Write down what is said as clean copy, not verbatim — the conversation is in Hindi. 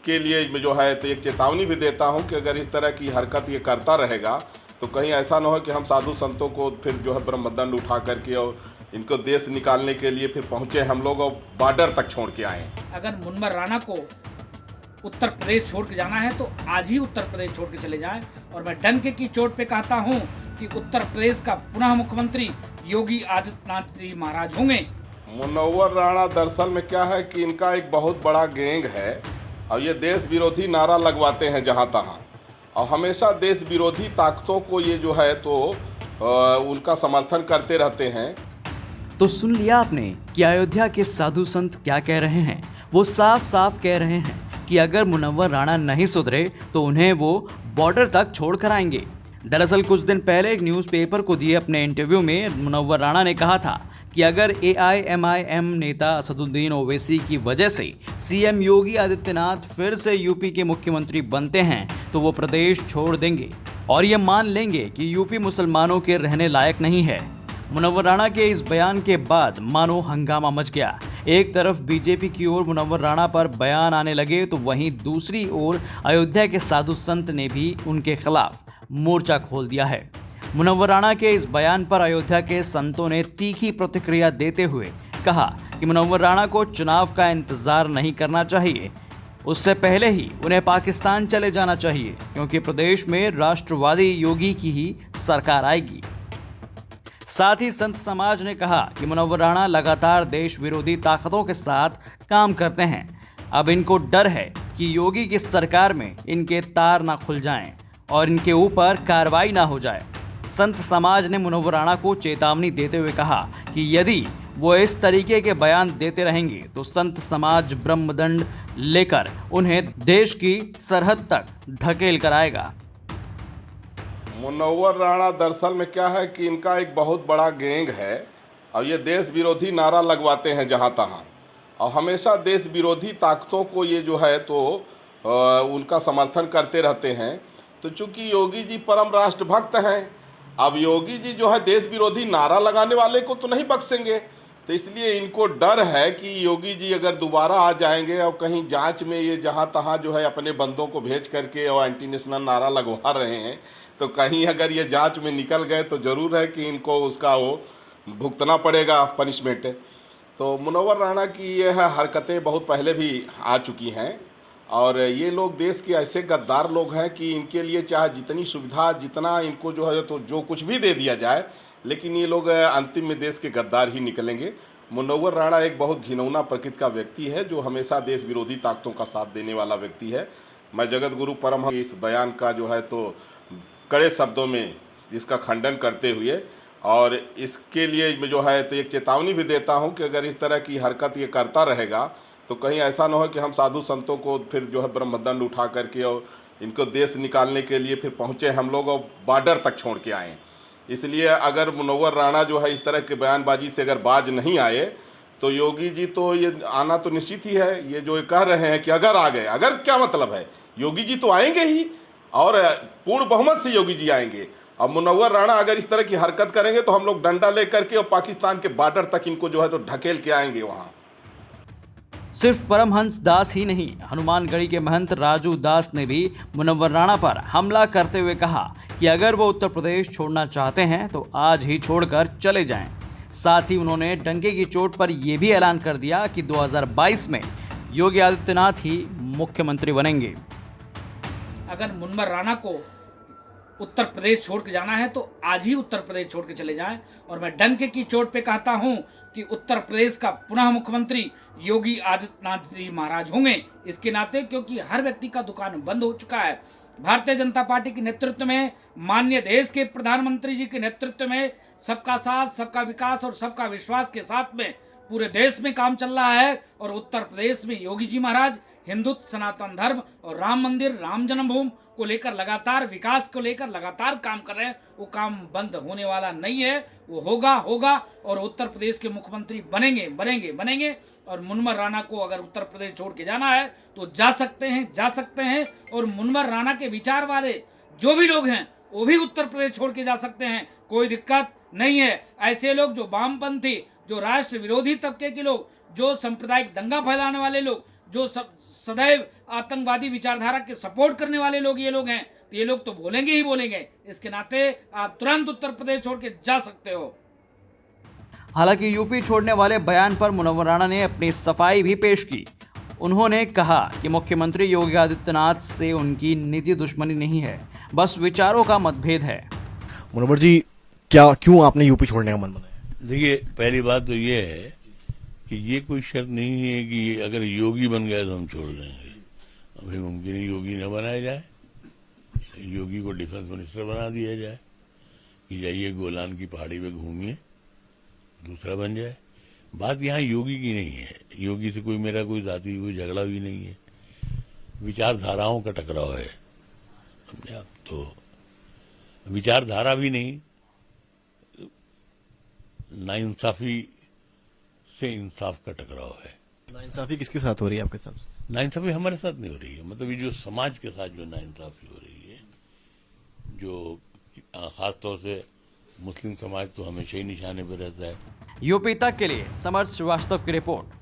इसके लिए जो है तो एक चेतावनी भी देता हूं कि अगर इस तरह की हरकत ये करता रहेगा तो कहीं ऐसा ना हो कि हम साधु संतों को फिर जो है ब्रह्मदंड उठा करके और इनको देश निकालने के लिए फिर पहुंचे हम लोग और बॉर्डर तक छोड़ के आए। अगर मुनवर राणा को उत्तर प्रदेश छोड़ के जाना है तो आज ही उत्तर प्रदेश छोड़ के चले जाएं। और मैं डंके की चोट पे कहता हूं कि उत्तर प्रदेश का पुनः मुख्यमंत्री योगी आदित्यनाथ जी महाराज होंगे। मुनव्वर राणा दरअसल में क्या है कि इनका एक बहुत बड़ा गैंग है और ये देश विरोधी नारा लगवाते हैं जहाँ तहाँ, और हमेशा देश विरोधी ताकतों को ये जो है तो उनका समर्थन करते रहते हैं। तो सुन लिया आपने कि अयोध्या के साधु संत क्या कह रहे हैं। वो साफ साफ कह रहे हैं कि अगर मुनव्वर राणा नहीं सुधरे तो उन्हें वो बॉर्डर तक छोड़ कर आएंगे। दरअसल कुछ दिन पहले एक न्यूज़पेपर को दिए अपने इंटरव्यू में मुनव्वर राणा ने कहा था कि अगर AIMIM नेता असदुद्दीन ओवैसी की वजह से CM योगी आदित्यनाथ फिर से यूपी के मुख्यमंत्री बनते हैं तो वो प्रदेश छोड़ देंगे और ये मान लेंगे कि यूपी मुसलमानों के रहने लायक नहीं है। मुनव्वर राणा के इस बयान के बाद मानो हंगामा मच गया। एक तरफ बीजेपी की ओर मुनव्वर राणा पर बयान आने लगे तो वहीं दूसरी ओर अयोध्या के साधु संत ने भी उनके खिलाफ मोर्चा खोल दिया है। मुनव्वर राणा के इस बयान पर अयोध्या के संतों ने तीखी प्रतिक्रिया देते हुए कहा कि मुनव्वर राणा को चुनाव का इंतजार नहीं करना चाहिए, उससे पहले ही उन्हें पाकिस्तान चले जाना चाहिए क्योंकि प्रदेश में राष्ट्रवादी योगी की ही सरकार आएगी। साथ ही संत समाज ने कहा कि मुनव्वर राणा लगातार देश विरोधी ताकतों के साथ काम करते हैं। अब इनको डर है कि योगी की सरकार में इनके तार ना खुल जाएं और इनके ऊपर कार्रवाई ना हो जाए। संत समाज ने मुनव्वर राणा को चेतावनी देते हुए कहा कि यदि वो इस तरीके के बयान देते रहेंगे तो संत समाज ब्रह्मदंड लेकर उन्हें देश की सरहद तक धकेल कर आएगा। मुनव्वर राणा दरअसल में क्या है कि इनका एक बहुत बड़ा गैंग है और ये देश विरोधी नारा लगवाते हैं जहाँ तहाँ, और हमेशा देश विरोधी ताकतों को ये जो है तो उनका समर्थन करते रहते हैं। तो चूंकि योगी जी परम राष्ट्रभक्त हैं, अब योगी जी जो है देश विरोधी नारा लगाने वाले को तो नहीं बख्शेंगे, तो इसलिए इनको डर है कि योगी जी अगर दोबारा आ जाएंगे और कहीं जांच में ये जहाँ तहाँ जो है अपने बंदों को भेज करके और एंटी नेशनल नारा लगवा रहे हैं तो कहीं अगर ये जांच में निकल गए तो ज़रूर है कि इनको उसका वो भुगतना पड़ेगा पनिशमेंट। तो मुनव्वर राणा की ये हरकतें बहुत पहले भी आ चुकी हैं और ये लोग देश के ऐसे गद्दार लोग हैं कि इनके लिए चाहे जितनी सुविधा जितना इनको जो है तो जो कुछ भी दे दिया जाए, लेकिन ये लोग अंतिम में देश के गद्दार ही निकलेंगे। मुनव्वर राणा एक बहुत घिनौना प्रकृति का व्यक्ति है जो हमेशा देश विरोधी ताकतों का साथ देने वाला व्यक्ति है। मैं जगत गुरु परमहंस इस बयान का जो है तो कड़े शब्दों में इसका खंडन करते हुए और इसके लिए जो है तो एक चेतावनी भी देता हूं कि अगर इस तरह की हरकत ये करता रहेगा तो कहीं ऐसा ना हो कि हम साधु संतों को फिर जो है ब्रह्मदंड उठा करके और इनको देश निकालने के लिए फिर पहुंचे हम लोग और बॉर्डर तक छोड़ के आए। इसलिए अगर मुनव्वर राणा जो है इस तरह के बयानबाजी से अगर बाज नहीं आए तो योगी जी तो ये आना तो निश्चित ही है। ये जो कह रहे हैं कि अगर आ गए, अगर क्या मतलब है, योगी जी तो आएंगे ही और पूर्ण बहुमत से योगी जी आएंगे। अब मुनव्वर राणा अगर इस तरह की हरकत करेंगे तो हम लोग डंडा लेकर के और पाकिस्तान के बॉर्डर तक इनको जो है तो ढकेल के आएंगे। वहां सिर्फ परमहंस दास ही नहीं, हनुमानगढ़ी के महंत राजू दास ने भी मुनव्वर राणा पर हमला करते हुए कहा कि अगर वो उत्तर प्रदेश छोड़ना चाहते हैं तो आज ही छोड़कर चले जाएं। साथ ही उन्होंने डंके की चोट पर यह भी ऐलान कर दिया कि 2022 में योगी आदित्यनाथ ही मुख्यमंत्री बनेंगे। अगर मुनव्वर राणा को उत्तर प्रदेश छोड़ के जाना है तो आज ही उत्तर प्रदेश छोड़ के चले जाएं। और मैं डंके की चोट पे कहता हूं कि उत्तर प्रदेश का पुनः मुख्यमंत्री योगी आदित्यनाथ जी महाराज होंगे इसके नाते, क्योंकि हर व्यक्ति का दुकान बंद हो चुका है। भारतीय जनता पार्टी के नेतृत्व में, माननीय देश के प्रधानमंत्री जी के नेतृत्व में सबका साथ, सबका विकास और सबका विश्वास के साथ में पूरे देश में काम चल रहा है। और उत्तर प्रदेश में योगी जी महाराज हिंदुत्व, सनातन धर्म और राम मंदिर, राम जन्मभूमि को लेकर लगातार, विकास को लेकर लगातार काम कर रहे हैं। वो काम बंद होने वाला नहीं है, वो होगा और उत्तर प्रदेश के मुख्यमंत्री बनेंगे। और मुनव्वर राणा को अगर उत्तर प्रदेश छोड़ के जाना है तो जा सकते हैं। और मुनव्वर राणा के विचार वाले जो भी लोग हैं वो भी उत्तर प्रदेश छोड़ के जा सकते हैं, कोई दिक्कत नहीं है। ऐसे लोग जो वामपंथी, जो राष्ट्र विरोधी तबके के लोग, जो सांप्रदायिक दंगा फैलाने वाले लोग, जो सदैव आतंकवादी विचारधारा के सपोर्ट करने वाले लोग ये लोग हैं, तो ये लोग तो बोलेंगे ही बोलेंगे। इसके नाते आप तुरंत उत्तर प्रदेश छोड़ के जा सकते हो। हालांकि यूपी छोड़ने वाले बयान पर मुनव्वर राणा ने अपनी सफाई भी पेश की। उन्होंने कहा कि मुख्यमंत्री योगी आदित्यनाथ से उनकी निजी दुश्मनी नहीं है, बस विचारों का मतभेद है। मुनव्वर जी, क्यों आपने यूपी छोड़ने का मन बनाया? देखिए, पहली बात तो ये है कि ये कोई शर्त नहीं है कि अगर योगी बन गया तो हम छोड़ देंगे। अभी मुमकिन है योगी न बनाया जाए, योगी को डिफेंस मिनिस्टर बना दिया जाए कि जाइए गोलान की पहाड़ी पे घूमिए, दूसरा बन जाए। बात यहाँ योगी की नहीं है, योगी से मेरा कोई जाति कोई झगड़ा भी नहीं है, विचारधाराओं का टकराव है। समझे आप? तो विचारधारा भी नहीं, नाइंसाफी से इंसाफ का टकराव है। नाइंसाफी किसके साथ हो रही है आपके साथ? नाइंसाफी हमारे साथ नहीं हो रही है, मतलब ये जो समाज के साथ जो नाइंसाफी हो रही है, जो खास तौर से मुस्लिम समाज तो हमेशा ही निशाने पर रहता है। यूपी तक के लिए समर्थ श्रीवास्तव की रिपोर्ट।